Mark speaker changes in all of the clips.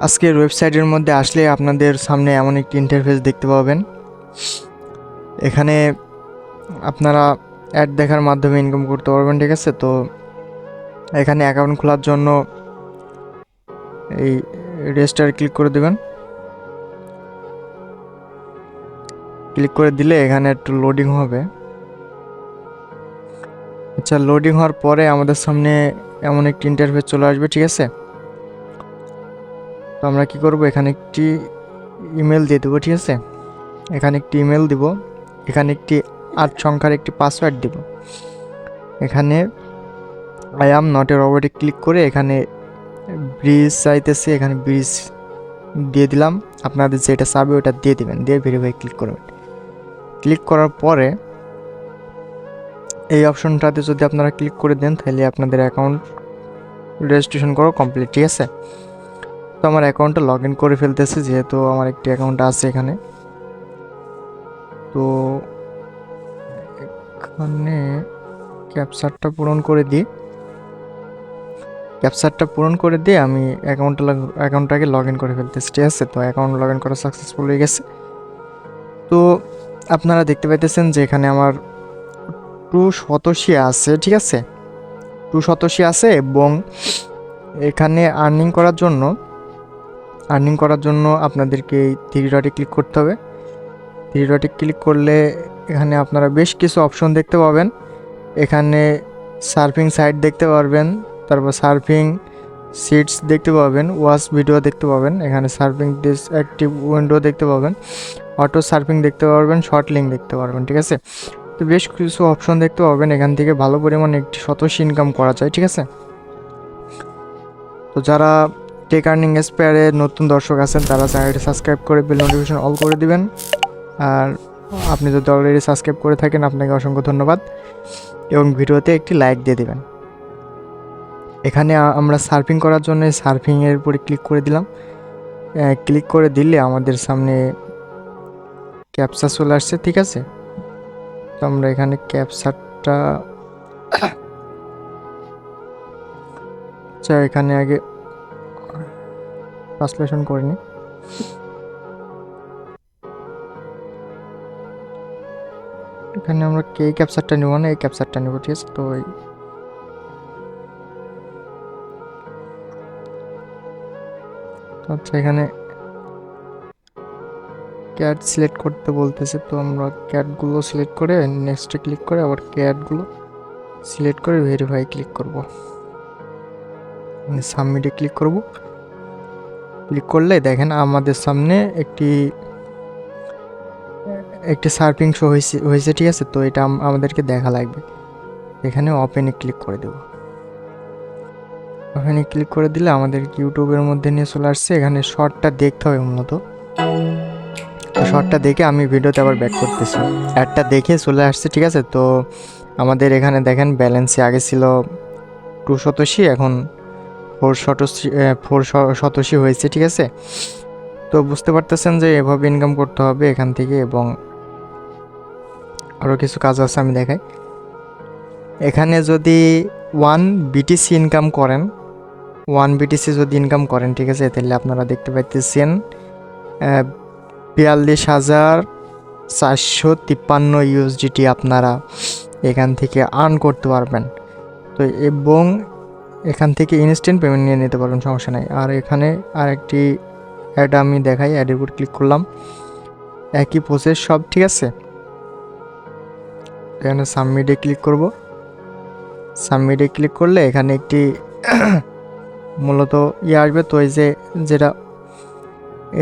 Speaker 1: আজকের ওয়েবসাইটের মধ্যে আসলে আপনাদের সামনে এমন একটি ইন্টারফেস দেখতে পাবেন। এখানে আপনারা অ্যাড দেখার মাধ্যমে ইনকাম করতে পারবেন, ঠিক আছে। তো এখানে অ্যাকাউন্ট খোলার জন্য এই রেজিস্টার ক্লিক করে দেবেন। ক্লিক করে দিলে এখানে একটু লোডিং হবে। আচ্ছা, লোডিং হওয়ার পরে আমাদের সামনে এমন একটি ইন্টারফেস চলে আসবে, ঠিক আছে। তো আমরা কি করব, এখানে একটি ইমেল দিয়ে দেবো, ঠিক আছে। এখানে একটি ইমেল দিব, এখানে একটি 8 সংখ্যার একটি পাসওয়ার্ড দিব। এখানে আই অ্যাম নট এ রোবটে ক্লিক করে এখানে ব্রিজ চাইতেছে, এখানে ব্রিজ দিয়ে দিলাম। আপনাদের যেটা চাবে ওটা দিয়ে দিবেন, দিয়ে ভেরিফাই ক্লিক করবেন। ক্লিক করার পরে এই অপশনটাতে যদি আপনারা ক্লিক করে দেন তাহলে আপনাদের অ্যাকাউন্ট রেজিস্ট্রেশন করা কমপ্লিট, ঠিক আছে। তো আমার অ্যাকাউন্টটা লগ ইন করে ফেলতেছে, যেহেতু আমার একটি অ্যাকাউন্ট আছে এখানে। তো এখানে ক্যাপচারটা পূরণ করে দিই। ক্যাপচারটা পূরণ করে দিয়ে আমি অ্যাকাউন্টটাকে লগ ইন করে ফেলতেছি, ঠিক আছে। তো অ্যাকাউন্ট লগ ইন করা সাকসেসফুল হয়ে গেছে। তো আপনারা দেখতে পাইতেছেন যে এখানে আমার 2 শতাংশী আছে, ঠিক আছে। 2 শতাংশী আছে এবং এখানে আর্নিং করার জন্য আপনাদেরকে এই 3 ডটে ক্লিক করতে হবে। 3 ডটে ক্লিক করলে এখানে আপনারা বেশ কিছু অপশন দেখতে পাবেন। এখানে সার্ফিং সাইট দেখতে পারবেন, তারপর সার্ফিং সিটস দেখতে পাবেন, ওয়াচ ভিডিও দেখতে পাবেন, এখানে সার্ফিং দিস অ্যাক্টিভ উইন্ডো দেখতে পাবেন, অটো সার্ফিং দেখতে পারবেন, শর্ট লিঙ্ক দেখতে পারবেন, ঠিক আছে। তো বেশ কিছু অপশন দেখতে পাবেন। এখান থেকে ভালো পরিমাণে একটি শতাংশ ইনকাম করা যায়, ঠিক আছে। তো যারা টেক আর্নিং এসপায়ারে নতুন দর্শক আছেন তারা চ্যানেলটি সাবস্ক্রাইব করে বেল নোটিফিকেশন অল করে দিবেন। আর আপনি যদি অলরেডি সাবস্ক্রাইব করে থাকেন আপনাকে অসংখ্য ধন্যবাদ এবং ভিডিওতে একটি লাইক দিয়ে দিবেন। এখানে আমরা সার্ফিং করার জন্য সার্ফিংয়ের উপরে ক্লিক করে দিলাম। ক্লিক করে দিলে আমাদের সামনে ক্যাপচা চলে আসছে, ঠিক আছে। তো আমরা এখানে ক্যাপচারটা এখানে আগে ট্রান্সলেশন করে নিই। এখানে আমরা এই ক্যাপচারটা নেব না, এই ক্যাপচারটা নেব, ঠিক আছে। তো আচ্ছা, এখানে ক্যাট সিলেক্ট করতে বলতেছে। তো আমরা ক্যাটগুলো সিলেক্ট করে নেক্সটে ক্লিক করে আবার ক্যাটগুলো সিলেক্ট করে ভেরিফাই ক্লিক করব, সাবমিটে ক্লিক করব। ক্লিক করলে দেখেন আমাদের সামনে একটি সার্ফিং শো হয়েছে, ঠিক আছে। তো এটা আমাদেরকে দেখা লাগবে। এখানে ওপেনে ক্লিক করে দেব। ওপেনে ক্লিক করে দিলে আমাদের ইউটিউবের মধ্যে নিয়ে চলে আসছে। এখানে শর্টটা দেখতে হবে মূলত। তো শর্টটা দেখে আমি ভিডিওতে আবার ব্যাক করতেছি। অ্যাডটা দেখে চলে আসছে, ঠিক আছে। তো আমাদের এখানে দেখেন ব্যালেন্সে আগে ছিল 2 শতাংশী, এখন 4 শতাংশী হয়েছে, ঠিক আছে। তো বুঝতে পারতেছেন যে এভাবে ইনকাম করতে হবে এখান থেকে। এবং আরও কিছু কাজ আছে, আমি দেখাই। এখানে যদি 1 BTC ইনকাম করেন, 1 BTC যদি ইনকাম করেন, ঠিক আছে, তাহলে আপনারা দেখতে পাইতেছেন 42,453 USDT আপনারা এখান থেকে আর্ন করতে পারবেন। তো এবং এখান থেকে ইনস্ট্যান্ট পেমেন্ট নিয়ে নিতে পারবেন, সমস্যা নাই। আর এখানে আরেকটি অ্যাড আমি দেখাই, অ্যাডের উপর ক্লিক করলাম, একই প্রসেস সব, ঠিক আছে। এখানে সাবমিটে ক্লিক করব। সাবমিটে ক্লিক করলে এখানে একটি মূলত আসবে। তো এই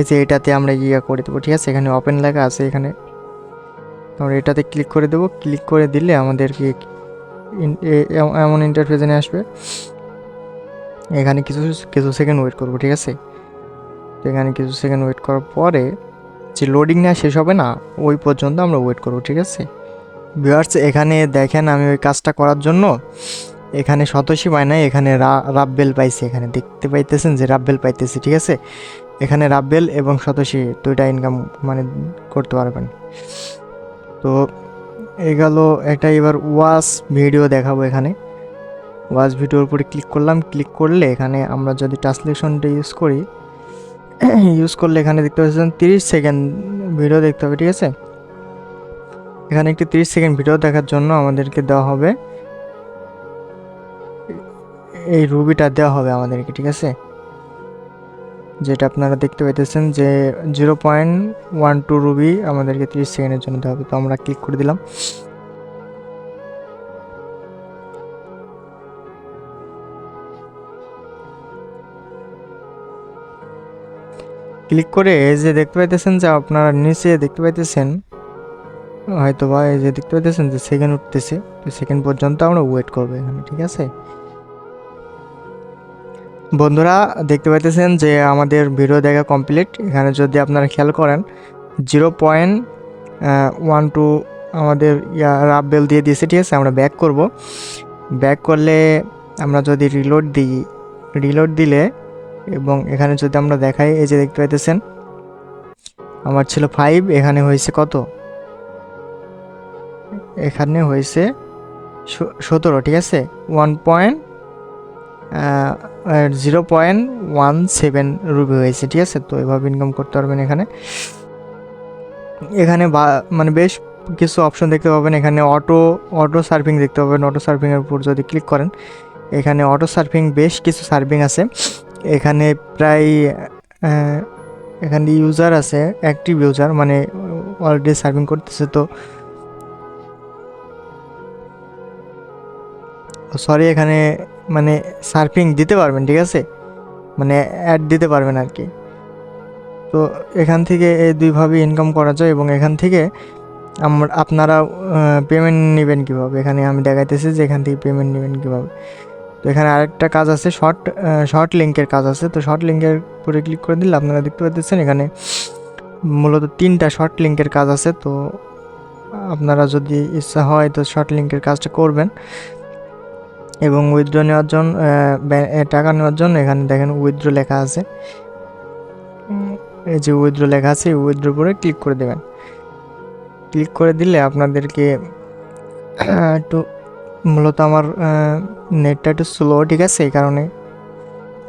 Speaker 1: যে এটাতে আমরা করে দেবো, ঠিক আছে। এখানে ওপেন লেখা আছে, এখানে আমরা এটাতে ক্লিক করে দেবো। ক্লিক করে দিলে আমাদেরকে এমন ইন্টারফেসে নিয়ে আসবে। এখানে কিছু সেকেন্ড ওয়েট করব, ঠিক আছে। তো এখানে কিছু সেকেন্ড ওয়েট করার পরে যে লোডিং নেওয়া শেষ হবে না, ওই পর্যন্ত আমরা ওয়েট করব, ঠিক আছে। ভিউয়ার্স, এখানে দেখেন আমি ওই কাজটা করার জন্য এখানে শতাংশী পাই নাই, এখানে রাব্বেল পাইছি। এখানে দেখতে পাইতেছেন যে রাব্বেল পাইতেছি, ঠিক আছে। এখানে রাব্বেল এবং শতাংশী দুইটা ইনকাম করতে পারবেন। তো এই গেল একটা। এবার ওয়াচ ভিডিও দেখাবো। এখানে ওয়াচ ভিডিওর উপরে ক্লিক করলাম। ক্লিক করলে এখানে আমরা যদি ট্রান্সলেশনটা ইউজ করি ইউজ করলে এখানে দেখতে পাচ্ছেন 30 সেকেন্ড ভিডিও দেখতে হবে, ঠিক আছে। এখানে একটি 30 সেকেন্ড ভিডিও দেখার জন্য আমাদেরকে দেওয়া হবে এই রুবিটা দেওয়া হবে আমাদেরকে, ঠিক আছে। যেটা আপনারা দেখতে পাইতেছেন যে 0.12 রুবি আমাদেরকে 30 সেকেন্ডের জন্য দেওয়া হবে। তো আমরা ক্লিক করে দিলাম। ক্লিক করে এই যে দেখতে পাইতেছেন যে আপনারা নিচে দেখতে পাইতেছেন হয়তো বা এই যে দেখতে পাইতেছেন যে সেকেন্ড উঠতেছে, তো সেকেন্ড পর্যন্ত আমরা ওয়েট করবো এখানে, ঠিক আছে। বন্ধুরা দেখতে পাইতেছেন যে আমাদের ভিডিও দেখা কমপ্লিট। এখানে যদি আপনারা খেয়াল করেন 0.12 আমাদের রাফ বেল দিয়ে দিয়েছে, ঠিক আছে। আমরা ব্যাক করব। ব্যাক করলে আমরা যদি রিলোড দিলে এবং এখানে যদি আমরা দেখাই, এই যে দেখতে পাইতেছেন আমার ছিল 5, এখানে হয়েছে কত, এখানে হয়েছে 17, ঠিক আছে। 0.17 রুপি হয়েছে, ঠিক আছে। তো এভাবে ইনকাম করতে পারবেন। এখানে মানে বেশ কিছু অপশন দেখতে পাবেন। এখানে অটো সার্ফিং দেখতে পাবেন। অটো সার্ফিংয়ের উপর যদি ক্লিক করেন, এখানে অটো সার্ফিং বেশ কিছু সার্ফিং আছে। এখানে প্রায় এখানে ইউজার আছে, অ্যাক্টিভ ইউজার, মানে অলরেডি সার্ফিং করতেছে। তো সরি, এখানে মানে সার্ফিং দিতে পারবেন, ঠিক আছে, মানে অ্যাড দিতে পারবেন আর কি। তো এখান থেকে এই দুইভাবে ইনকাম করা যায়। এবং এখান থেকে আপনারা পেমেন্ট নেবেন কীভাবে, এখানে আমি দেখাইতেছি যে এখান থেকে পেমেন্ট নেবেন কীভাবে। তো এখানে আরেকটা কাজ আছে, শর্ট লিঙ্কের কাজ আছে। তো শর্ট লিঙ্কের উপরে ক্লিক করে দিলে আপনারা দেখতে পাচ্ছেন এখানে মূলত 3টা শর্ট লিঙ্কের কাজ আছে। তো আপনারা যদি ইচ্ছা হয় তো শর্ট লিঙ্কের কাজটা করবেন। এবং উইথড্র নেওয়ার জন্য টাকা নেওয়ার জন্য এখানে দেখেন উইথড্র লেখা আছে। এই যে উইথড্র লেখা আছে, উইথড্র উপরে ক্লিক করে দেবেন। ক্লিক করে দিলে আপনাদেরকে একটু মূলত আমার নেটটা একটু স্লো, ঠিক আছে, এই কারণে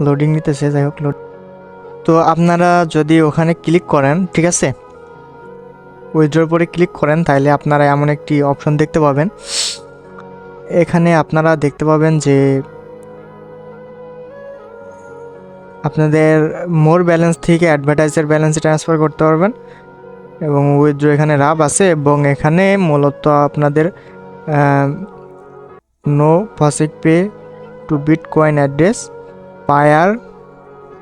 Speaker 1: লোডিং নিতেছে। যাই হোক, তো আপনারা যদি ওখানে ক্লিক করেন, ঠিক আছে, উইথড্রর উপরে ক্লিক করেন, তাহলে আপনারা এমন একটি অপশন দেখতে পাবেন। এখানে আপনারা দেখতে পাবেন যে আপনাদের মোর ব্যালেন্স থেকে অ্যাডভার্টাইজের ব্যালেন্সে ট্রান্সফার করতে পারবেন। এবং উইথড্র এখানে রাব আছে। এবং এখানে মূলত আপনাদের নো ফাসিক pay to bitcoin address, Payeer,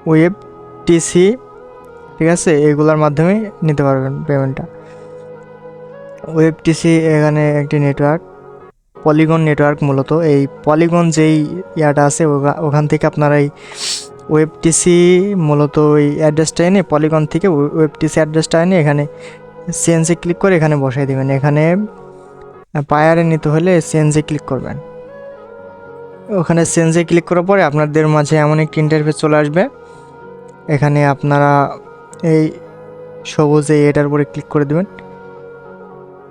Speaker 1: ওয়েবটিসি, ঠিক আছে, এগুলোর মাধ্যমে নিতে পারবেন পেমেন্টটা। ওয়েবটিসি এখানে একটি নেটওয়ার্ক, পলিগন নেটওয়ার্ক। মূলত এই পলিগন যেই ইয়াটা আছে ওখান থেকে আপনারা এই ওয়েবটিসি মূলত ওই অ্যাড্রেসটা এনে, পলিগন থেকে ওয়েবটিসি অ্যাড্রেসটা এনে এখানে সিএনসি ক্লিক করে এখানে বসাই দেবেন। এখানে পায়ারে নিতে হলে সিএনসি ক্লিক করবেন। ওখানে সিএনসি ক্লিক করার পরে আপনাদের মাঝে এমন একটি ইন্টারফেস চলে আসবে। এখানে আপনারা এই সবুজ এটার উপরে ক্লিক করে দেবেন।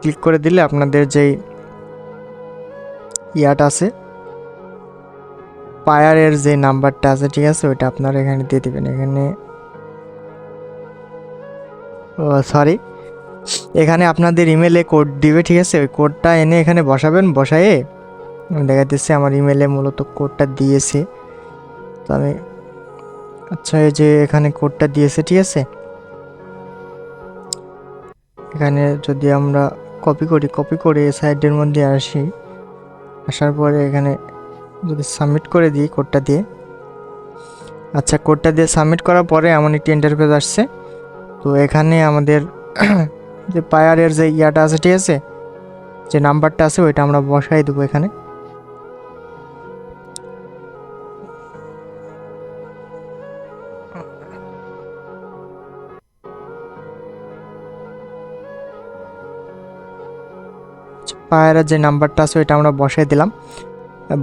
Speaker 1: ক্লিক করে দিলে আপনাদের যেই ইয়াটা আছে, পায়ারের যে নাম্বারটা আছে, ঠিক আছে, ওইটা আপনারা এখানে দিয়ে দেবেন। এখানে সরি, এখানে আপনাদের ইমেলে কোড দিবে, ঠিক আছে। ওই কোডটা এনে এখানে বসাবেন। বসায়ে দেখা যাচ্ছে আমার ইমেলে মূলত কোডটা দিয়েছে। তো আমি আচ্ছা, এই যে এখানে কোডটা দিয়েছে, ঠিক আছে। এখানে যদি আমরা কপি করে সাইডের মধ্যে আসার পরে এখানে যদি সাবমিট করে দিই কোডটা দিয়ে, আচ্ছা, কোডটা দিয়ে সাবমিট করার পরে এমন একটি ইন্টারফেস আসছে। তো এখানে আমাদের যে পায়ারের যে ইয়াটা আছে, ঠিক আছে, যে নাম্বারটা আছে ওইটা আমরা বসাই দেবো এখানে। পায়ারের যে নাম্বারটা আছে ওইটা আমরা বসাই দিলাম।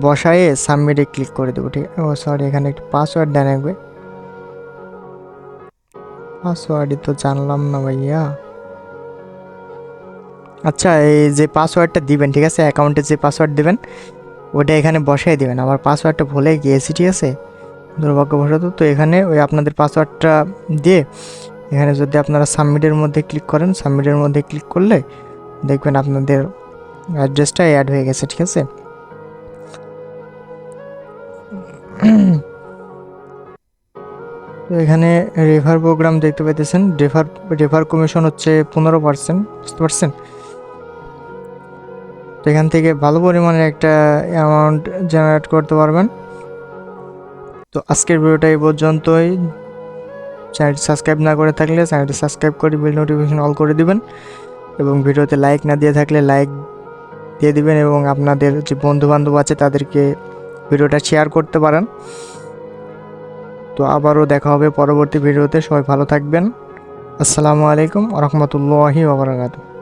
Speaker 1: বসায়ে সাবমিটে ক্লিক করে দেবো, ঠিক আছে। ও সরি, এখানে একটু পাসওয়ার্ড দেন লাগবে। পাসওয়ার্ডই তো জানলাম না ভাইয়া। আচ্ছা, এই যে পাসওয়ার্ডটা দিবেন, ঠিক আছে, অ্যাকাউন্টে যে পাসওয়ার্ড দেবেন ওটা এখানে বসাই দিবেন। আমার পাসওয়ার্ডটা ভুলে গিয়েছি, ঠিক আছে। দুর্ভাগ্যবশত। তো এখানে ওই আপনাদের পাসওয়ার্ডটা দিয়ে এখানে যদি আপনারা সাবমিটের মধ্যে ক্লিক করেন, সাবমিটের মধ্যে ক্লিক করলে দেখবেন আপনাদের অ্যাড্রেসটা অ্যাড হয়ে গেছে। ঠিক আছে, তো এখানে রেফার প্রোগ্রাম দেখতে পাইতেছেন। রেফার কমিশন হচ্ছে 15%, বুঝতে পারছেন? তো এখান থেকে ভালো পরিমাণে একটা অ্যামাউন্ট জেনারেট করতে পারবেন। তো আজকের ভিডিওটা এই পর্যন্তই। চ্যানেলটি সাবস্ক্রাইব না করে থাকলে চ্যানেলটি সাবস্ক্রাইব করে বেল নোটিফিকেশন অল করে দিবেন, এবং ভিডিওতে লাইক না দিয়ে থাকলে লাইক দিয়ে দিবেন, এবং আপনাদের যে বন্ধুবান্ধব আছে তাদেরকে ভিডিওটা শেয়ার করতে পারেন। তো আবারও দেখা হবে পরবর্তী ভিডিওতে। সবাই ভালো থাকবেন। আসসালামু আলাইকুম ওয়া রাহমাতুল্লাহি ওয়া বারাকাতুহু।